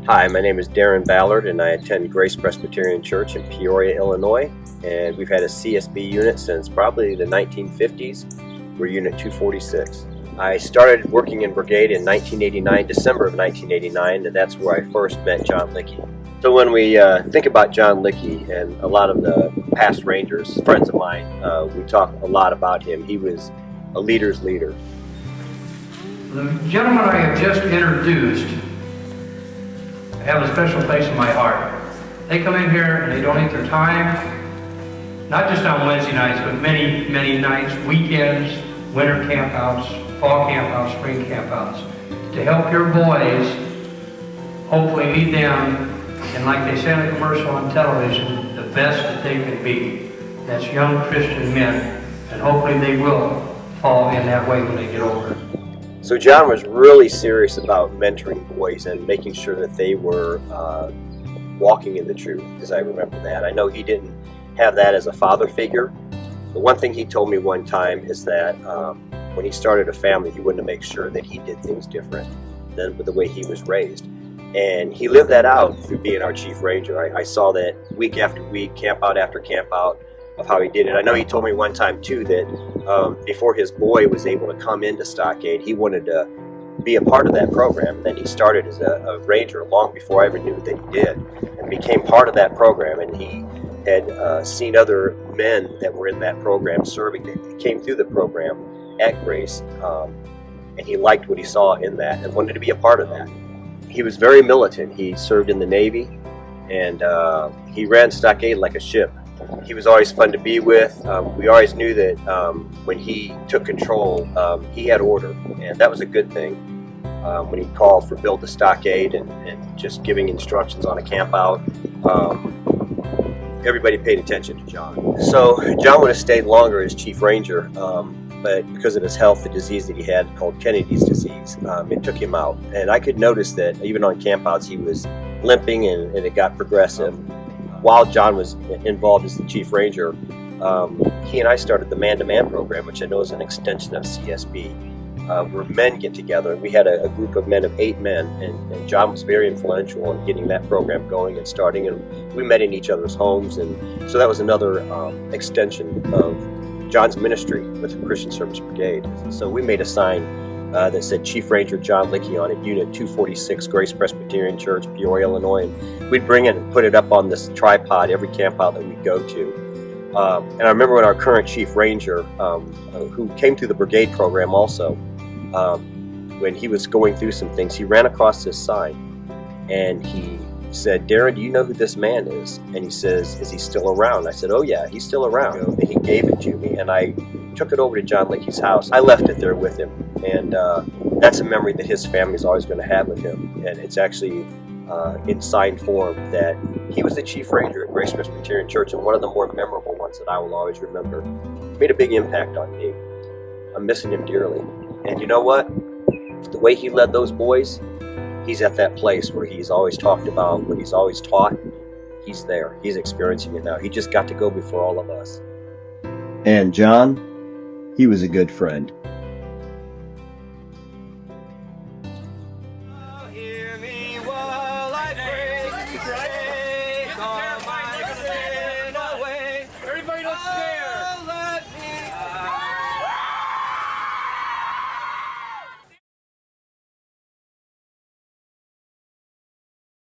Hi, my name is Darren Ballard and I attend Grace Presbyterian Church in Peoria, Illinois, and we've had a CSB unit since probably the 1950s. We're Unit 246. I started working in Brigade in 1989, December of 1989, and that's where I first met Jon Lickey. So when we think about Jon Lickey and a lot of the past Rangers, friends of mine, we talk a lot about him. He was a leader's leader. The gentleman I have just introduced have a special place in my heart. They come in here and they donate their time, not just on Wednesday nights, but many, many nights, weekends, winter campouts, fall campouts, spring campouts, to help your boys hopefully lead them, and like they say in the commercial on television, the best that they can be. That's young Christian men, and hopefully they will fall in that way when they get older. So Jon was really serious about mentoring boys and making sure that they were walking in the truth, as I remember that. I know he didn't have that as a father figure. The one thing he told me one time is that when he started a family, he wanted to make sure that he did things different than the way he was raised. And he lived that out through being our Chief Ranger. I saw that week after week, camp out after camp out, of how he did it. I know he told me one time too that before his boy was able to come into Stockade, he wanted to be a part of that program. And then he started as a ranger long before I ever knew that he did, and became part of that program. And he had seen other men that were in that program serving, that came through the program at Grace, and he liked what he saw in that and wanted to be a part of that. He was very militant. He served in the Navy, and he ran Stockade like a ship. He was always fun to be with. We always knew that when he took control, he had order, and that was a good thing. When he called for build the stockade and just giving instructions on a camp out, everybody paid attention to Jon. So Jon would have stayed longer as Chief Ranger, but because of his health, the disease that he had called Kennedy's disease, it took him out. And I could notice that even on campouts, he was limping and it got progressive. While Jon was involved as the Chief Ranger, he and I started the Man-to-Man program, which I know is an extension of CSB, where men get together. We had a group of men of 8 men, and Jon was very influential in getting that program going and starting, and we met in each other's homes, and so that was another extension of Jon's ministry with the Christian Service Brigade. So we made a sign that said Chief Ranger Jon Lickey on it, Unit 246, Grace Presbyterian Church, Peoria, Illinois. And we'd bring it and put it up on this tripod every camp out that we'd go to. And I remember when our current Chief Ranger, who came through the Brigade program also, when he was going through some things, he ran across this sign and he said, "Darren, do you know who this man is?" And he says, "Is he still around?" I said, "Oh yeah, he's still around." And he gave it to me, and I took it over to Jon Lickey's house. I left it there with him, and that's a memory that his family's always going to have with him. And it's actually in signed form that he was the Chief Ranger at Grace Presbyterian Church, and one of the more memorable ones that I will always remember. Made a big impact on me. I'm missing him dearly. And you know what? The way he led those boys, he's at that place where he's always talked about, what he's always taught. He's there. He's experiencing it now. He just got to go before all of us. And Jon, he was a good friend.